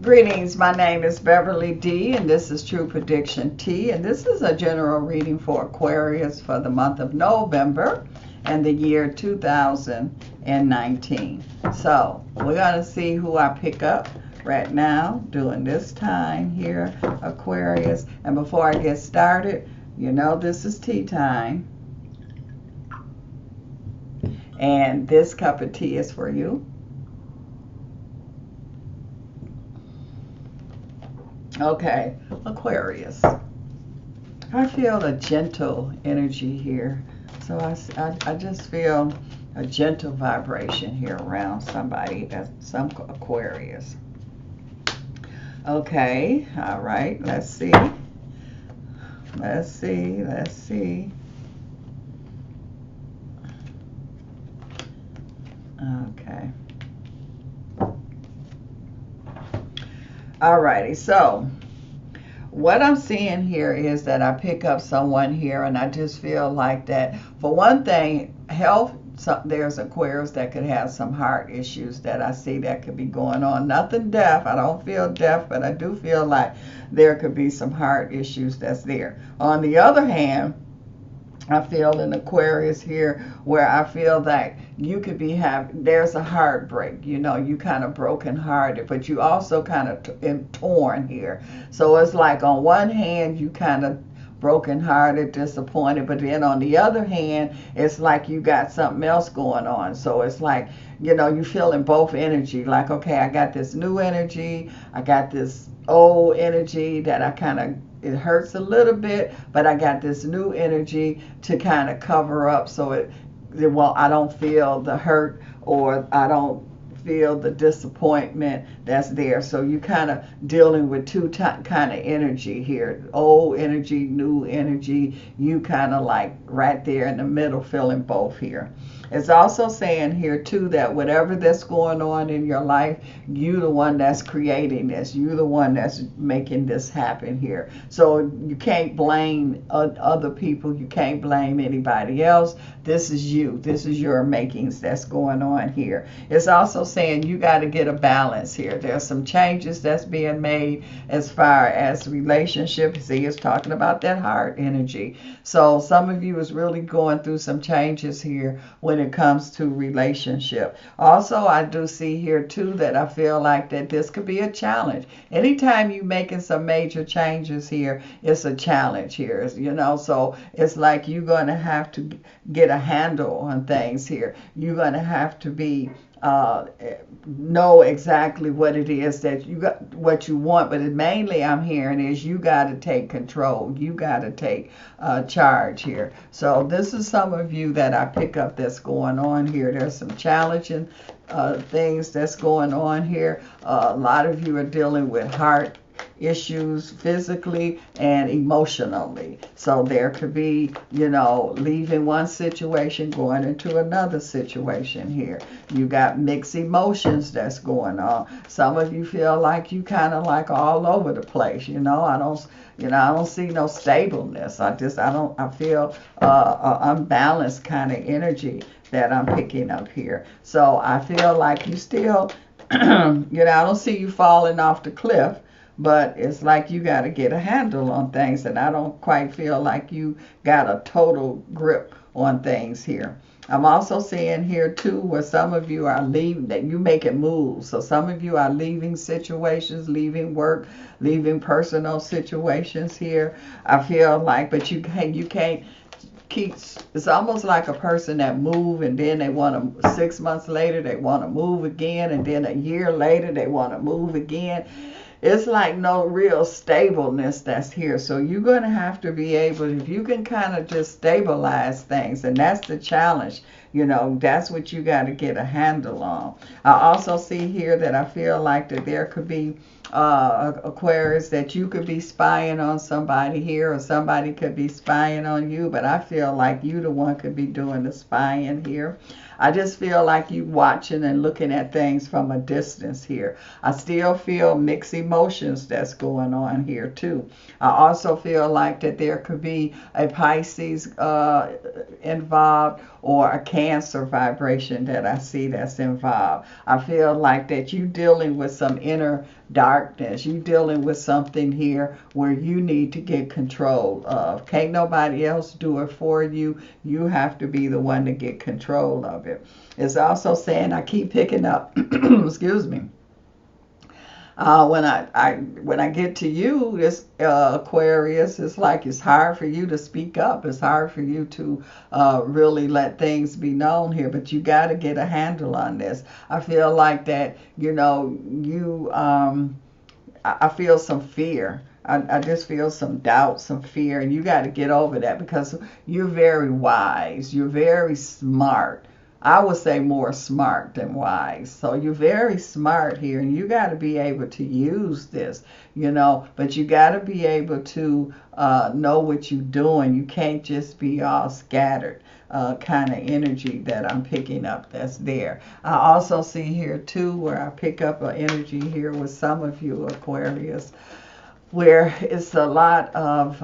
Greetings, my name is Beverly D, and this is True Prediction T, and this is a general reading for Aquarius for the month of November and the year 2019. So, we're going to see who I pick up right now during this time here, Aquarius. And before I get started, you know this is tea time, and this cup of tea is for you. Okay, Aquarius. I feel a gentle energy here. So I just feel a gentle vibration here around somebody, some Aquarius. Okay, all right, let's see. Let's see. Okay. Alrighty, so what I'm seeing here is that I pick up someone here, and I just feel like that, for one thing, health, there's Aquarius that could have some heart issues that I see that could be going on. Nothing deaf. I don't feel deaf, but I do feel like there could be some heart issues that's there. On the other hand, I feel an Aquarius here where I feel that you could be there's a heartbreak, you know, you kind of broken hearted, but you also kind of torn here. So it's like on one hand you kind of broken hearted, disappointed, but then on the other hand it's like you got something else going on. So it's like, you know, you feel in both energy, like, okay, I got this new energy, I got this old energy that I kind of, it hurts a little bit, but I got this new energy to kind of cover up, so well, I don't feel the hurt, or I don't feel the disappointment that's there. So you kind of dealing with two kind of energy here, old energy, new energy. You kind of like right there in the middle, feeling both here. It's also saying here too that whatever that's going on in your life, you the one that's creating this, you the one that's making this happen here. So you can't blame other people, you can't blame anybody else. This is you, this is your makings that's going on here. It's also saying you got to get a balance here. There's some changes that's being made as far as relationships. See, it's talking about that heart energy. So some of you is really going through some changes here when it comes to relationship. Also, I do see here too that I feel like that this could be a challenge. Anytime you making some major changes here, it's a challenge here, you know. So it's like you're going to have to get a handle on things here. You're going to have to be know exactly what it is that you got, what you want, but mainly I'm hearing is you got to take control, you got to take charge here. So this is some of you that I pick up that's going on here. There's some challenging things that's going on here. A lot of you are dealing with heart issues physically and emotionally. So there could be, you know, leaving one situation, going into another situation here. You got mixed emotions that's going on. Some of you feel like you kind of like all over the place, you know. I don't see no stableness. I feel unbalanced kind of energy that I'm picking up here. So I feel like you still, you know, I don't see you falling off the cliff, but it's like you got to get a handle on things, and I don't quite feel like you got a total grip on things here. I'm also seeing here too where some of you are leaving, that you making moves. So some of you are leaving situations, leaving work, leaving personal situations here. I feel like, but you can't keep, it's almost like a person that move and then they want to, 6 months later they want to move again, and then a year later they want to move again. It's like no real stableness that's here. So you're going to have to be able, if you can kind of just stabilize things, and that's the challenge, you know, that's what you got to get a handle on. I also see here that I feel like that there could be Aquarius, that you could be spying on somebody here, or somebody could be spying on you, but I feel like you the one could be doing the spying here. I just feel like you watching and looking at things from a distance here. I still feel mixed emotions that's going on here too. I also feel like that there could be a Pisces involved, or a Cancer vibration that I see that's involved. I feel like that you dealing with some inner darkness. You dealing with something here where you need to get control of. Can't nobody else do it for you. You have to be the one to get control of it. It's also saying, I keep picking up, excuse me, when I get to you, this Aquarius, it's like it's hard for you to speak up. It's hard for you to really let things be known here. But you got to get a handle on this. I feel like that, you know, I feel some fear. I just feel some doubt, some fear, and you got to get over that because you're very wise. You're very smart. I would say more smart than wise. So you're very smart here, and you got to be able to use this, you know, but you got to be able to know what you're doing. You can't just be all scattered. Kind of energy that I'm picking up that's there. I also see here too where I pick up an energy here with some of you Aquarius where it's a lot of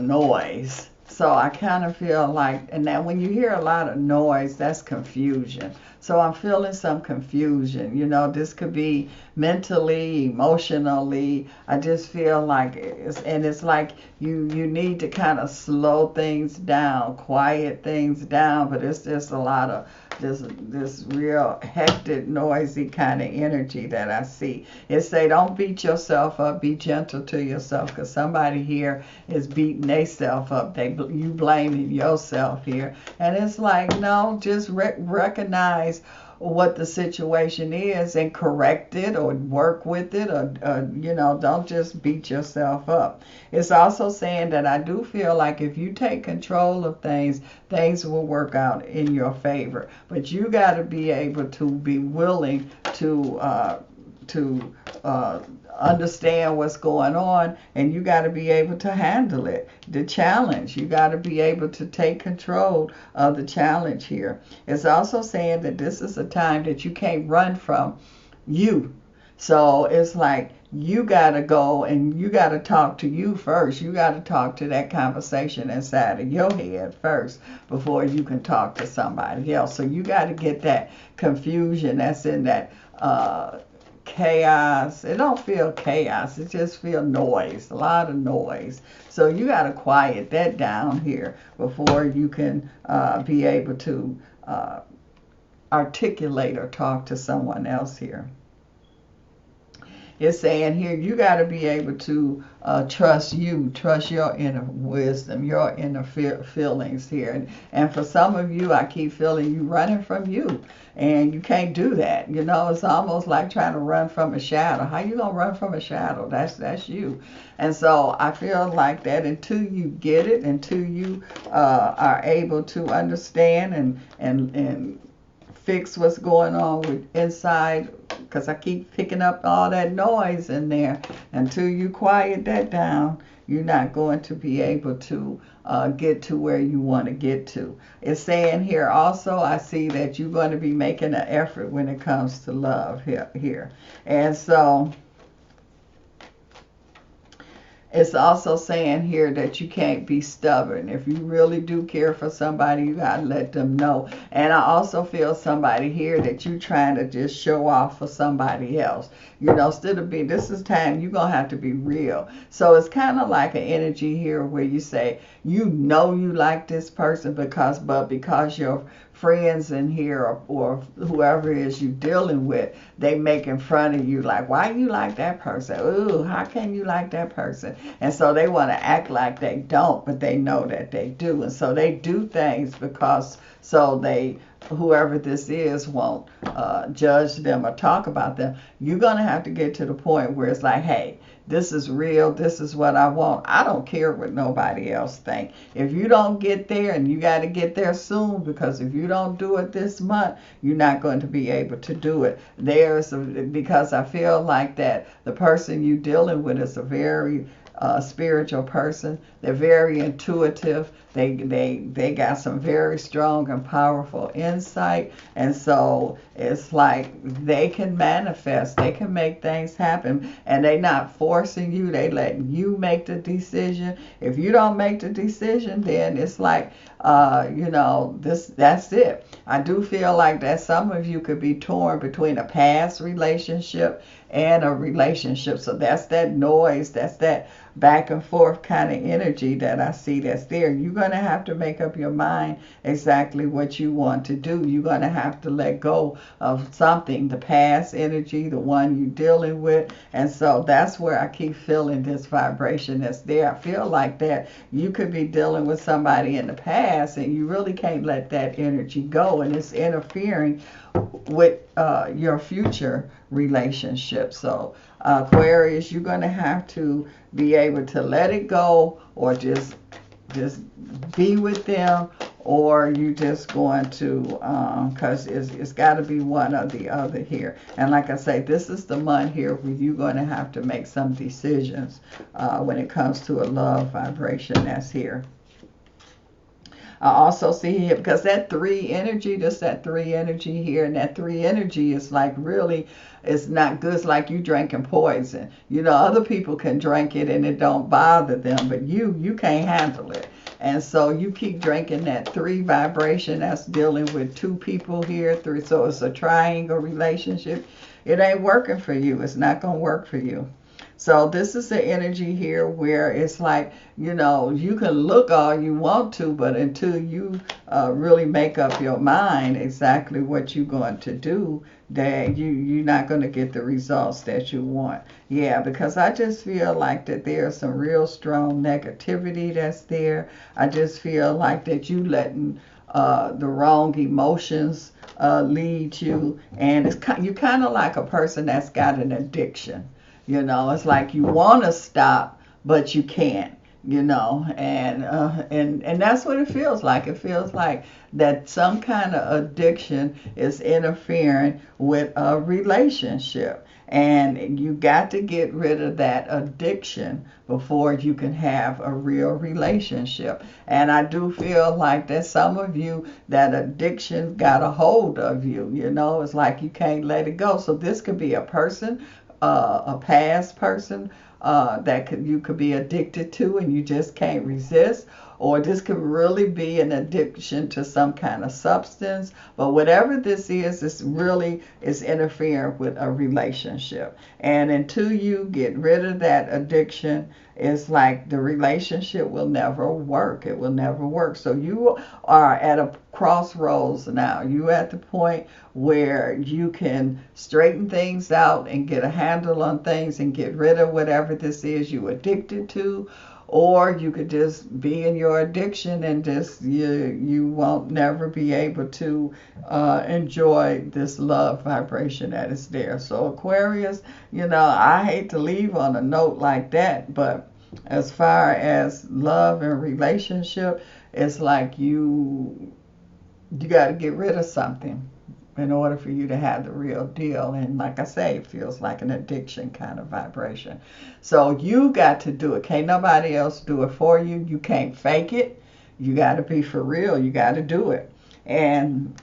noise. So I kind of feel like, and now when you hear a lot of noise, that's confusion. So I'm feeling some confusion. You know, this could be mentally, emotionally. I just feel like it's like you need to kind of slow things down, quiet things down. But it's just a lot of this real hectic, noisy kind of energy that I see. It say, don't beat yourself up. Be gentle to yourself, because somebody here is beating themselves up. You blaming yourself here, and it's like, no, just recognize what the situation is and correct it or work with it, or you know, don't just beat yourself up. It's also saying that I do feel like if you take control of things, things will work out in your favor, but you got to be able to be willing to understand what's going on, and you got to be able to handle it. The challenge, you got to be able to take control of the challenge here. It's also saying that this is a time that you can't run from you. So it's like you got to go and you got to talk to you first. You got to talk to that conversation inside of your head first before you can talk to somebody else. So you got to get that confusion that's in that chaos. It don't feel chaos, it just feel noise, a lot of noise. So you got to quiet that down here before you can be able to articulate or talk to someone else here. It's saying here you got to be able to trust your inner wisdom, your inner feelings here. And for some of you, I keep feeling you running from you, and you can't do that. You know, it's almost like trying to run from a shadow. How you gonna run from a shadow? That's you. And so I feel like that until you get it, until you are able to understand and fix what's going on with inside, because I keep picking up all that noise in there. Until you quiet that down, you're not going to be able to get to where you want to get to. It's saying here also, I see that you're going to be making an effort when it comes to love here. And so it's also saying here that you can't be stubborn. If you really do care for somebody, you got to let them know. And I also feel somebody here that you're trying to just show off for somebody else. You know, instead of being, this is time you're going to have to be real. So it's kind of like an energy here where you say, you know you like this person because your friends in here or whoever it is you dealing with, they making fun of you, like, why you like that person? Ooh, how can you like that person? And so they want to act like they don't, but they know that they do. And so they do things because so they, whoever this is, won't judge them or talk about them. You're going to have to get to the point where it's like, hey, this is real. This is what I want. I don't care what nobody else think. If you don't get there, and you got to get there soon, because if you don't do it this month, you're not going to be able to do it. Because I feel like that the person you're dealing with is a very spiritual person. They're very intuitive. They got some very strong and powerful insight, and so it's like they can manifest. They can make things happen, and they not forcing you. They letting you make the decision. If you don't make the decision, then it's like that's it. I do feel like that some of you could be torn between a past relationship and a relationship. So that's that noise, that's that back and forth kind of energy that I see that's there. You're going to have to make up your mind exactly what you want to do. You're going to have to let go of something, the past energy, the one you're dealing with. And so that's where I keep feeling this vibration that's there. I feel like that you could be dealing with somebody in the past and you really can't let that energy go, and it's interfering with your future relationship. So Aquarius, you're going to have to be able to let it go, or just be with them, or you just going to because it's got to be one or the other here. And like I say, this is the month here where you're going to have to make some decisions when it comes to a love vibration that's here. I also see here, because that 3 energy, just that 3 energy here, and that 3 energy is like really, it's not good. It's like you drinking poison. Other people can drink it and it don't bother them, but you can't handle it. And so you keep drinking that 3 vibration that's dealing with 2 people here, 3. So it's a triangle relationship. It ain't working for you. It's not going to work for you. So this is the energy here where it's like, you can look all you want to, but until you really make up your mind exactly what you're going to do, that you're not going to get the results that you want. Yeah, because I just feel like that there's some real strong negativity that's there. I just feel like that you letting the wrong emotions lead you, and you kind of like a person that's got an addiction. It's like you want to stop, but you can't, and that's what it feels like. It feels like that some kind of addiction is interfering with a relationship. And you got to get rid of that addiction before you can have a real relationship. And I do feel like that some of you, that addiction got a hold of you. It's like you can't let it go. So this could be a person, a past person that you could be addicted to and you just can't resist, or this could really be an addiction to some kind of substance. But whatever this is, this really is interfering with a relationship. And until you get rid of that addiction, it's like the relationship will never work. It will never work. So you are at a crossroads now. You at the point where you can straighten things out and get a handle on things and get rid of whatever this is you addicted to, or you could just be in your addiction and just you won't never be able to enjoy this love vibration that is there. So Aquarius, I hate to leave on a note like that, but as far as love and relationship, it's like you got to get rid of something in order for you to have the real deal. And like I say, it feels like an addiction kind of vibration. So you got to do it. Can't nobody else do it for you. You can't fake it. You got to be for real. You got to do it. And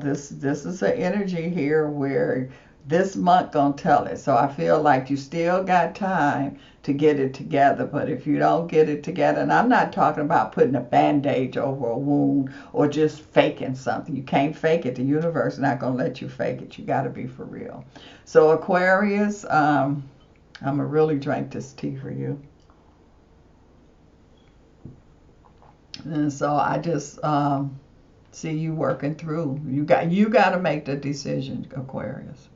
this is an energy here where this month gonna tell it. So I feel like you still got time to get it together. But if you don't get it together, and I'm not talking about putting a band-aid over a wound or just faking something. You can't fake it. The universe is not gonna let you fake it. You got to be for real. So Aquarius, I'm gonna really drink this tea for you. And so I just see you working through. You got to make the decision, Aquarius.